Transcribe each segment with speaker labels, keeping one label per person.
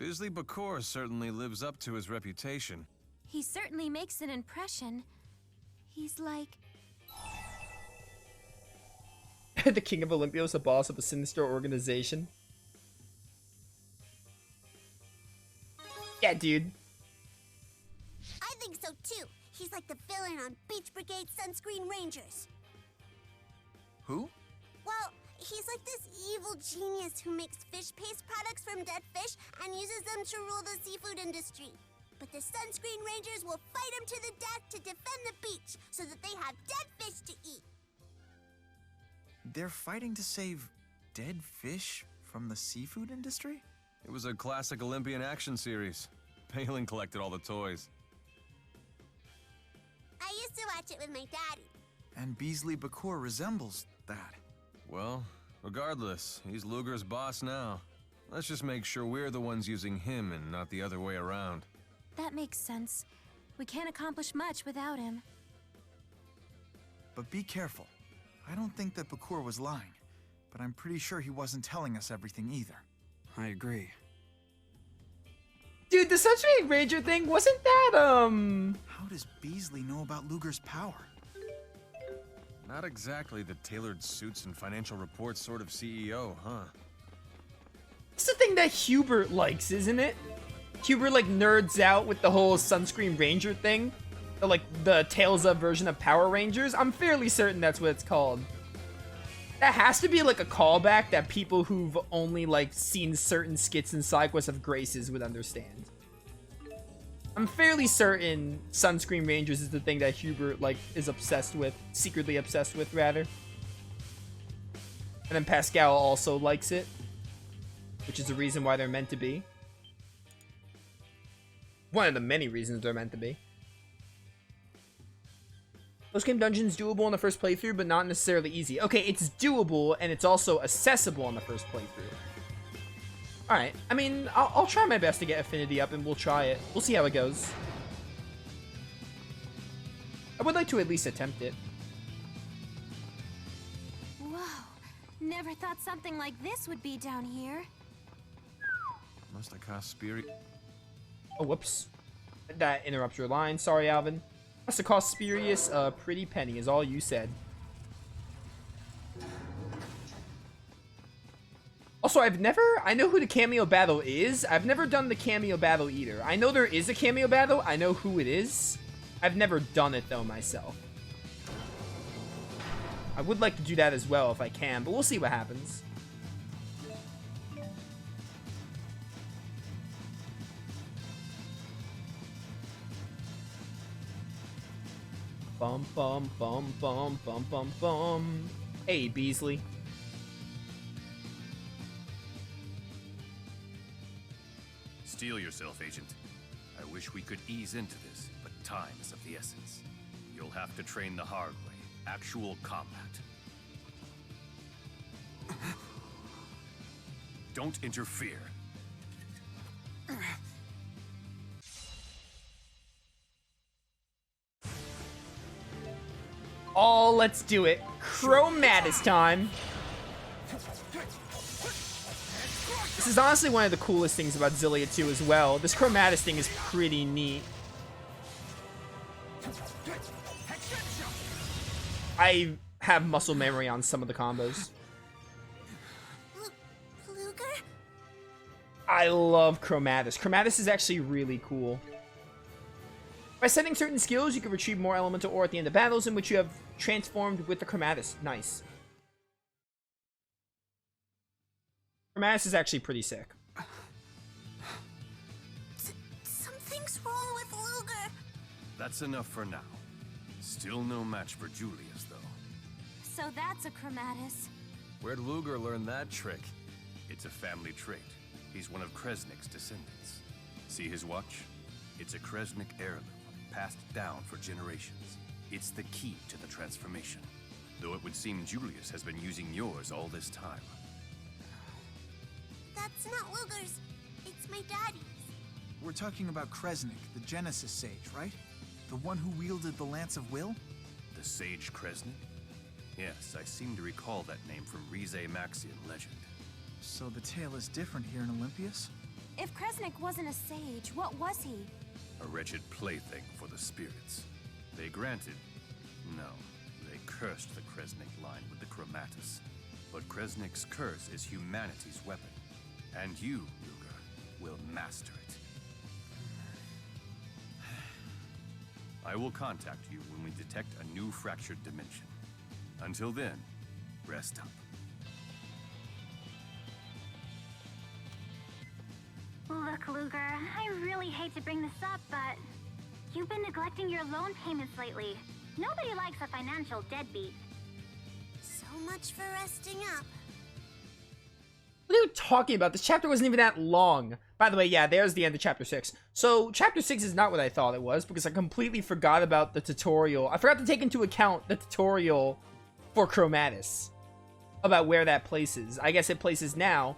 Speaker 1: Bisley Bakor certainly lives up to his reputation.
Speaker 2: He certainly makes an impression. He's like...
Speaker 3: The King of Olympia is the boss of a sinister organization. Yeah, dude.
Speaker 4: I think so too. He's like the villain on Beach Brigade Sunscreen Rangers.
Speaker 5: Who?
Speaker 4: Well, he's like this evil genius who makes fish paste products from dead fish and uses them to rule the seafood industry. But the Sunscreen Rangers will fight him to the death to defend the beach so that they have dead fish to eat.
Speaker 5: They're fighting to save dead fish from the seafood industry?
Speaker 1: It was a classic Olympian action series. Palin collected all the toys.
Speaker 4: I used to watch it with my daddy.
Speaker 5: And Bisley Bakor resembles that.
Speaker 1: Well, regardless, he's Ludger's boss now. Let's just make sure we're the ones using him and not the other way around.
Speaker 2: That makes sense. We can't accomplish much without him.
Speaker 5: But be careful. I don't think that Bakor was lying, but I'm pretty sure he wasn't telling us everything either. I agree.
Speaker 3: Dude, the Sunscreen Ranger thing, wasn't that,
Speaker 5: How does Bisley know about Ludger's power?
Speaker 1: Not exactly the tailored suits and financial reports sort of CEO, huh?
Speaker 3: It's the thing that Hubert likes, isn't it? Hubert, like, nerds out with the whole Sunscreen Ranger thing. Or, like, the Tales of version of Power Rangers. I'm fairly certain that's what it's called. That has to be, like, a callback that people who've only, like, seen certain skits in Sidequest of Graces would understand. I'm fairly certain Sunscreen Rangers is the thing that Hubert, like, is obsessed with. Secretly obsessed with, rather. And then Pascal also likes it. Which is the reason why they're meant to be. One of the many reasons they're meant to be. Post-game dungeon's doable on the first playthrough, but not necessarily easy. Okay, it's doable, and it's also accessible on the first playthrough. Alright, I mean, I'll try my best to get Affinity up, and we'll try it. We'll see how it goes. I would like to at least attempt it.
Speaker 2: Whoa. Never thought something like this would be down here.
Speaker 1: Must have cost Spirit.
Speaker 3: Oh, whoops. That interrupts your line. Sorry, Alvin. Must have cost Spurious a pretty penny, is all you said. Also, I know who the cameo battle is. I've never done the cameo battle either. I know there is a cameo battle. I know who it is. I've never done it, though, myself. I would like to do that as well if I can, but we'll see what happens. Bum bum bum bum bum bum bum. Hey, Beasley.
Speaker 6: Steel yourself, Agent. I wish we could ease into this, but time is of the essence. You'll have to train the hard way. Actual combat. Don't interfere.
Speaker 3: Oh, let's do it. Chromatus time. This is honestly one of the coolest things about Xillia 2 as well. This Chromatus thing is pretty neat. I have muscle memory on some of the combos.
Speaker 4: Ludger?
Speaker 3: I love Chromatus. Chromatus is actually really cool. By setting certain skills, you can retrieve more elemental ore at the end of battles in which you have transformed with the Chromatus. Nice. Chromatus is actually pretty sick.
Speaker 4: Something's wrong with Ludger.
Speaker 6: That's enough for now. Still no match for Julius, though.
Speaker 2: So that's a Chromatus.
Speaker 1: Where'd Ludger learn that trick?
Speaker 6: It's a family trait. He's one of Kresnik's descendants. See his watch? It's a Kresnik heirloom, passed down for generations. It's the key to the transformation. Though it would seem Julius has been using yours all this time.
Speaker 4: That's not Ludger's. It's my daddy's.
Speaker 5: We're talking about Kresnik, the Genesis Sage, right? The one who wielded the Lance of Will?
Speaker 6: The Sage Kresnik? Yes, I seem to recall that name from Rize Maxian legend.
Speaker 5: So the tale is different here in Olympias?
Speaker 2: If Kresnik wasn't a sage, what was he?
Speaker 6: A wretched plaything for the spirits. They granted... No, they cursed the Kresnik line with the Chromatus. But Kresnik's curse is humanity's weapon. And you, Ludger, will master it. I will contact you when we detect a new fractured dimension. Until then, rest up.
Speaker 7: Look, Ludger, I really hate to bring this up, but you've been neglecting your loan payments lately. Nobody likes a financial deadbeat.
Speaker 4: So much for resting up.
Speaker 3: What are you talking about? This chapter wasn't even that long. By the way, yeah, there's the end of chapter 6. So, chapter 6 is not what I thought it was, because I completely forgot about the tutorial. I forgot to take into account the tutorial for Chromatus. About where that places. I guess it places now.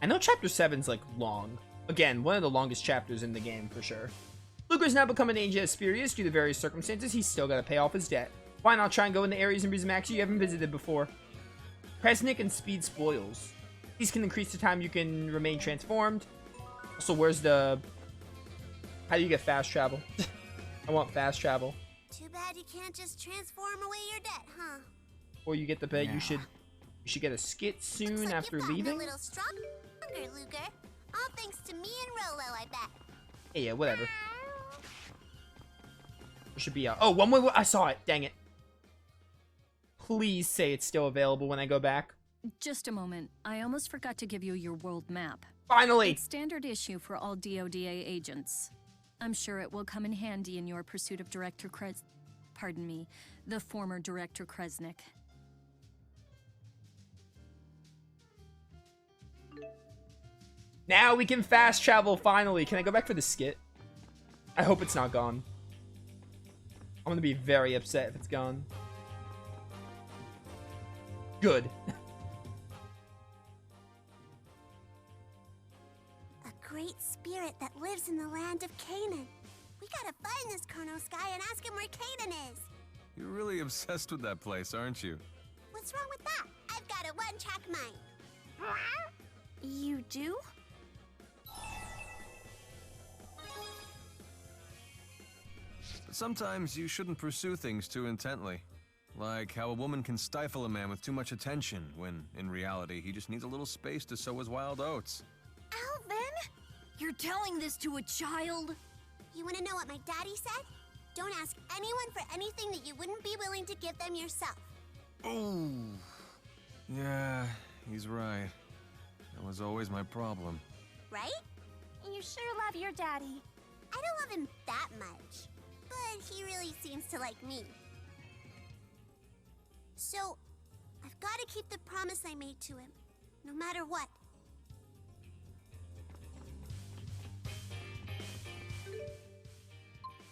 Speaker 3: I know chapter 7's, like, long. Again, one of the longest chapters in the game, for sure. Ludger's now become an Angel Asperius due to various circumstances. He's still gotta pay off his debt. Why not try and go in the areas in Rizamaxia you haven't visited before? Kresnik and Speed Spoils. These can increase the time you can remain transformed. Also, where's the... How do you get fast travel? I want fast travel.
Speaker 4: Too bad you can't just transform away your debt, huh?
Speaker 3: Or you get the bet. You should get a skit soon
Speaker 4: Looks like
Speaker 3: after
Speaker 4: you've gotten
Speaker 3: leaving.
Speaker 4: a little stronger, Ludger. All thanks to me and Rolo, I bet.
Speaker 3: Hey, yeah, whatever. There should be a... Oh, one more... I saw it. Dang it. Please say it's still available when I go back.
Speaker 8: Just a moment. I almost forgot to give you your world map.
Speaker 3: Finally!
Speaker 8: It's standard issue for all DODA agents. I'm sure it will come in handy in your pursuit of Pardon me, the former Director Kresnik.
Speaker 3: Now we can fast travel, finally. Can I go back for the skit? I hope it's not gone. I'm gonna be very upset if it's gone. Good.
Speaker 4: A great spirit that lives in the land of Canaan. We gotta find this Chronos guy and ask him where Canaan is.
Speaker 1: You're really obsessed with that place, aren't you?
Speaker 4: What's wrong with that? I've got a one-track mind.
Speaker 2: You do?
Speaker 1: But sometimes you shouldn't pursue things too intently. Like how a woman can stifle a man with too much attention, when, in reality, he just needs a little space to sow his wild oats.
Speaker 2: Alvin? You're telling this to a child?
Speaker 4: You wanna know what my daddy said? Don't ask anyone for anything that you wouldn't be willing to give them yourself.
Speaker 1: Oh, yeah, he's right. That was always my problem.
Speaker 4: Right?
Speaker 2: You sure love your daddy.
Speaker 4: I don't love him that much, but he really seems to like me. So, I've got to keep the promise I made to him, no matter what.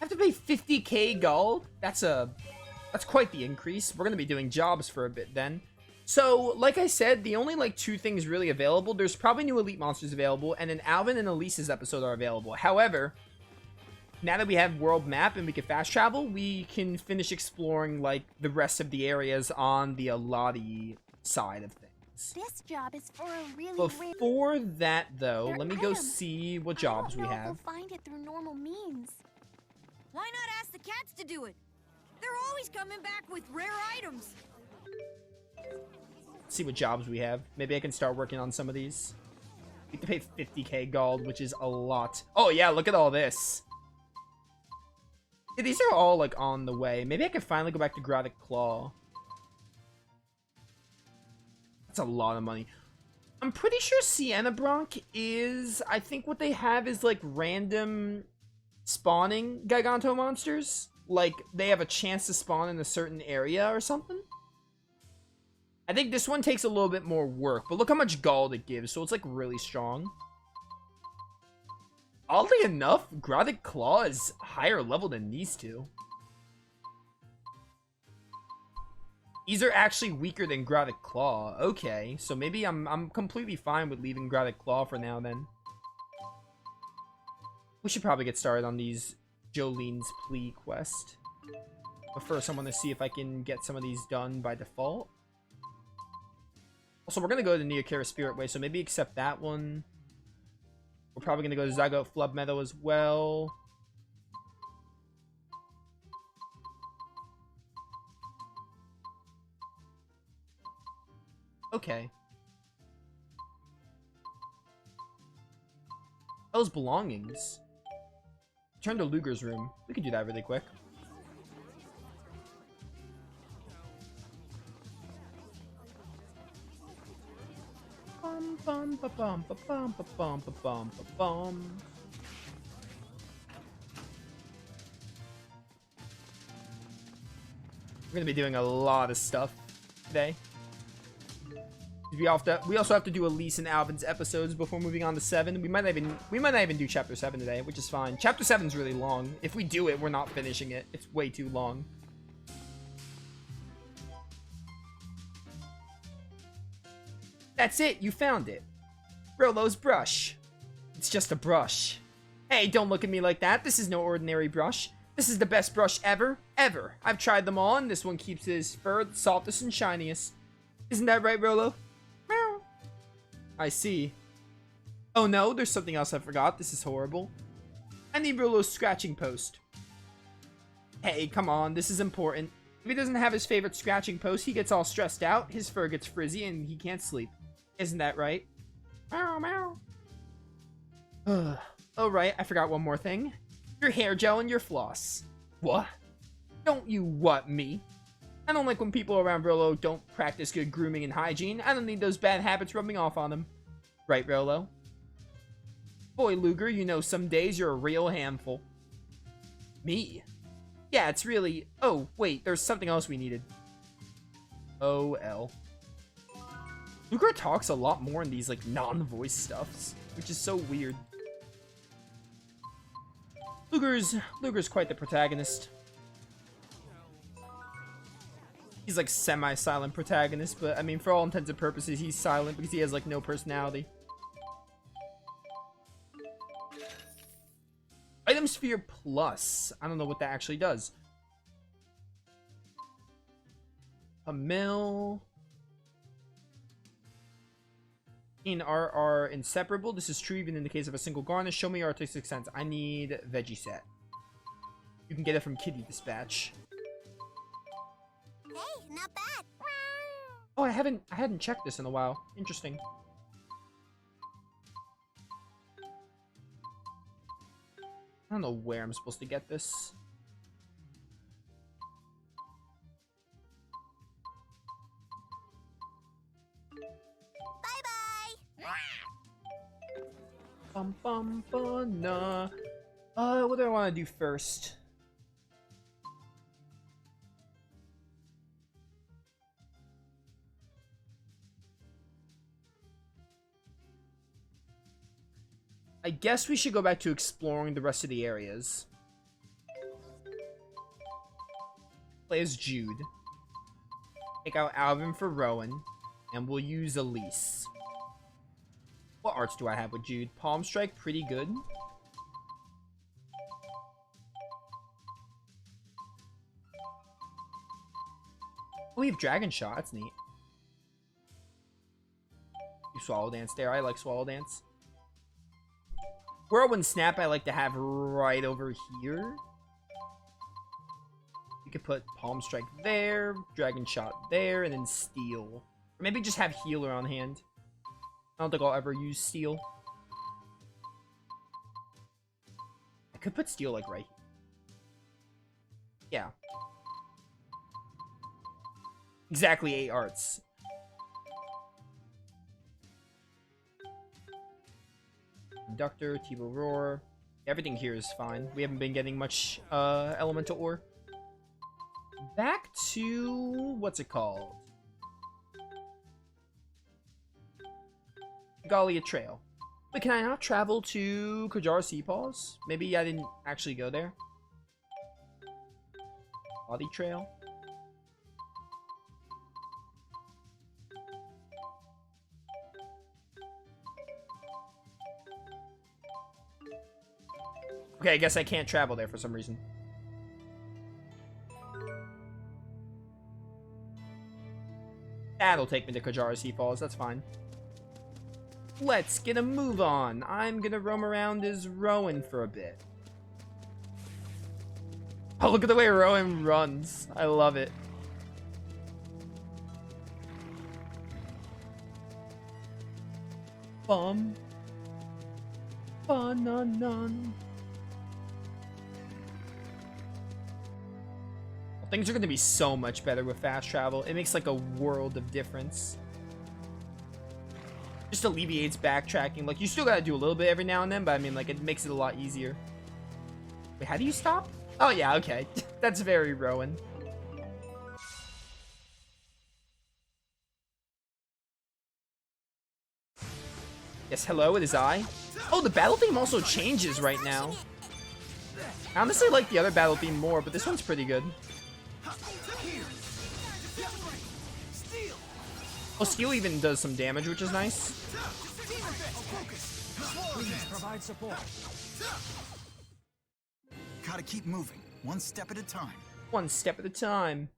Speaker 3: I have to pay 50k gold? That's quite the increase. We're gonna be doing jobs for a bit then. So, like I said, the only like 2 things really available, there's probably new elite monsters available, and an Alvin and Elise's episode are available. However, now that we have world map and we can fast travel, we can finish exploring like the rest of the areas on the Alati side of things.
Speaker 2: This job is for a really
Speaker 3: Before that though,
Speaker 2: They're
Speaker 3: let me go
Speaker 2: items.
Speaker 3: see what jobs we
Speaker 2: I don't know
Speaker 3: have.
Speaker 2: if we'll find it through normal means.
Speaker 9: Why not ask the cats to do it? They're always coming back with rare items.
Speaker 3: See what jobs we have. Maybe I can start working on some of these. We have to pay 50k gold, which is a lot. Oh yeah, look at all this. Yeah, these are all like on the way. Maybe I can finally go back to Grothic Claw. That's a lot of money. I'm pretty sure Sienna Bronc is... I think what they have is like random spawning Giganto monsters. Like they have a chance to spawn in a certain area or something. I think this one takes a little bit more work, but look how much gold it gives, so it's like really strong. Oddly enough, Grothic Claw is higher level than these two. These are actually weaker than Grothic Claw. Okay, so maybe I'm completely fine with leaving Grothic Claw for now then. We should probably get started on these Jolene's Plea quest. But first I want to see if I can get some of these done by default. Also, we're going to go the Neokara Spirit Way, so maybe accept that one. We're probably gonna go to Zygote Flub Meadow as well. Okay. Those belongings. Turn to Ludger's room. We can do that really quick. Bum bum ba bum ba bum ba bum ba bum ba bum. We're gonna be doing a lot of stuff today. We also have to do Elise and Alvin's episodes before moving on to 7. We might not even do chapter 7 today, which is fine. Chapter 7's really long. If we do it, we're not finishing it. It's way too long. That's it, you found it. Rolo's brush. It's just a brush. Hey, don't look at me like that. This is no ordinary brush. This is the best brush ever, ever. I've tried them all, and this one keeps his fur the softest and shiniest. Isn't that right, Rolo? Meow. I see. Oh no, there's something else I forgot. This is horrible. I need Rolo's scratching post. Hey, come on, this is important. If he doesn't have his favorite scratching post, he gets all stressed out, his fur gets frizzy, and he can't sleep. Isn't that right? Meow, meow. Oh right, I forgot one more thing. Your hair gel and your floss. What? Don't you what me? I don't like when people around Rolo don't practice good grooming and hygiene. I don't need those bad habits rubbing off on them. Right, Rolo? Boy, Ludger, you know some days you're a real handful. Me? Yeah, it's really... Oh, wait, there's something else we needed. OL. Ludger talks a lot more in these, like, non-voice stuffs, which is so weird. Ludger's quite the protagonist. He's like semi-silent protagonist, but I mean, for all intents and purposes, he's silent because he has like no personality. Item Sphere Plus. I don't know what that actually does. A mill. In are inseparable. This is true even in the case of a single garnish. Show me your artistic sense. I need veggie set. You can get it from Kitty Dispatch.
Speaker 4: Hey, not bad.
Speaker 3: Oh, I hadn't checked this in a while. Interesting. I don't know where I'm supposed to get this. Bum bum bum. What do I want to do first? I guess we should go back to exploring the rest of the areas. Play as Jude. Take out Alvin for Rowan. And we'll use Elise. What arts do I have with Jude? Palm Strike, pretty good. Oh, we have Dragon Shot. That's neat. You Swallow Dance there. I like Swallow Dance. Whirlwind Snap I like to have right over here. We could put Palm Strike there, Dragon Shot there, and then Steel. Or maybe just have Healer on hand. I don't think I'll ever use Steel. I could put Steel, like, right here. Yeah. Exactly 8 arts. Conductor, Tibo Roar. Everything here is fine. We haven't been getting much elemental ore. Back to... what's it called? Xillia Trail. Wait, can I not travel to Kajara Sea Paws? Maybe I didn't actually go there. Body Trail. Okay, I guess I can't travel there for some reason. That'll take me to Kajara Sea Falls, that's fine. let's get a move on. I'm gonna roam around as Rowan for a bit. Oh, look at the way Rowan runs. I love it. Bum. Ba-na-nun. Things are going to be so much better with fast travel. It makes like a world of difference. Just alleviates backtracking. Like, you still got to do a little bit every now and then, but I mean, like, it makes it a lot easier. Wait, how do you stop? Oh, yeah, okay. That's very Rowan. Yes, hello, it is I. Oh, the battle theme also changes right now. I honestly like the other battle theme more, but this one's pretty good. Oh, Steel even does some damage, which is nice.
Speaker 5: Provide support. Gotta keep moving, one step at a time.
Speaker 3: One step at a time.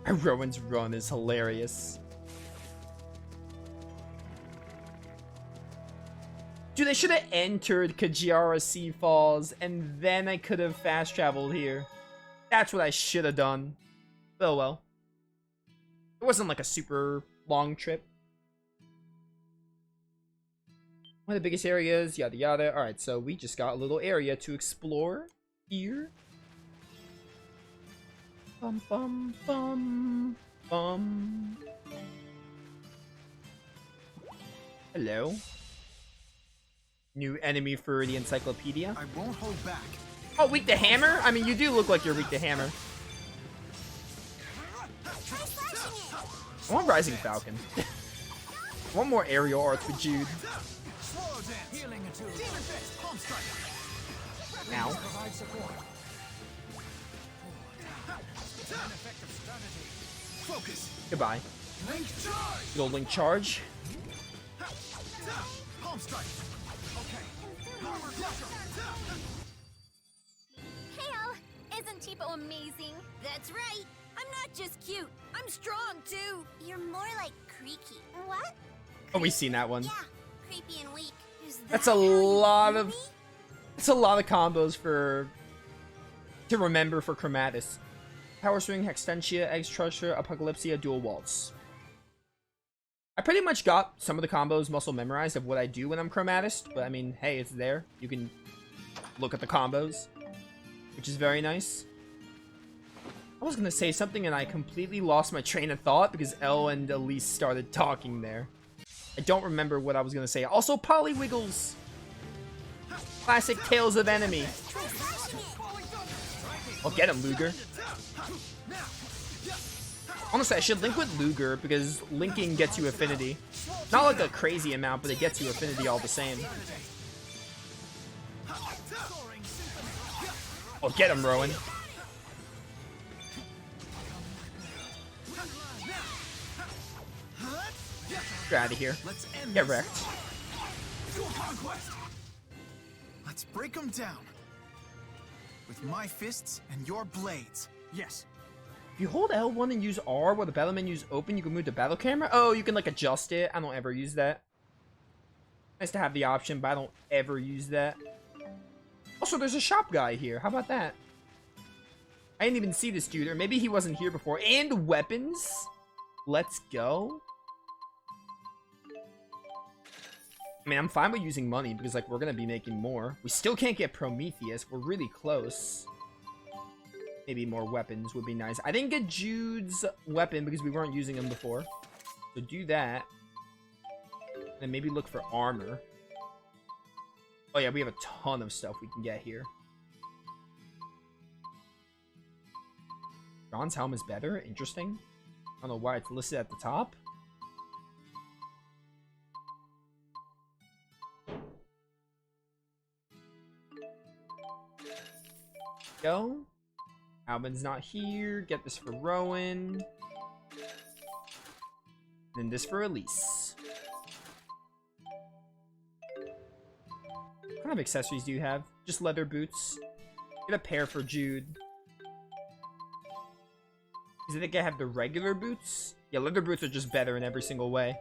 Speaker 3: Rowan's run is hilarious. Dude, I should have entered Kajiara Sea Falls, and then I could have fast traveled here. That's what I should have done. Oh well. It wasn't like a super long trip. One of the biggest areas, yada yada. Alright, so we just got a little area to explore here. Bum bum bum bum. Hello. New enemy for the encyclopedia.
Speaker 5: I won't hold back.
Speaker 3: Oh, weak to hammer? I mean, you do look like you're weak to hammer. I want Rising Falcon. I want more aerial arts with Jude. Now. Goodbye. Good old Link charge.
Speaker 2: Hail! Isn't Tipo amazing?
Speaker 9: That's right. I'm not just cute. I'm strong too.
Speaker 4: You're more like creaky. What?
Speaker 3: Oh, we've seen that one.
Speaker 4: Yeah, creepy and weak.
Speaker 3: That's a lot of... It's a lot of combos to remember for Chromatus. Power Swing, Hextensia, Eggs Crusher, Apocalypsia, Dual Waltz. I pretty much got some of the combos muscle memorized of what I do when I'm Chromatus, but I mean, hey, it's there. You can look at the combos, which is very nice. I was gonna say something and I completely lost my train of thought because Elle and Elise started talking there. I don't remember what I was gonna say. Also, Polywiggles! Classic Tales of Enemy. I'll get him, Ludger. Honestly, I should link with Ludger because linking gets you affinity. Not like a crazy amount, but it gets you affinity all the same. Oh, get him, Rowan. Get out of here. Get wrecked.
Speaker 5: Let's break them down. With my fists and your blades. Yes.
Speaker 3: If you hold L1 and use R while the battle menu's open, you can move the battle camera. Oh, you can like adjust it. I don't ever use that. Nice to have the option, but I don't ever use that. Also, there's a shop guy here. How about that? I didn't even see this dude, or maybe he wasn't here before. And weapons. Let's go. I mean, I'm fine with using money because, like, we're gonna be making more. We still can't get Prometheus. We're really close. Maybe more weapons would be nice. I didn't get Jude's weapon because we weren't using him before. So do that. And maybe look for armor. Oh yeah, we have a ton of stuff we can get here. Bronze helm is better? Interesting. I don't know why it's listed at the top. Go. Albin's not here. Get this for Rowan. Then this for Elise. What kind of accessories do you have? Just leather boots. Get a pair for Jude. Because I think I have the regular boots. Yeah, leather boots are just better in every single way.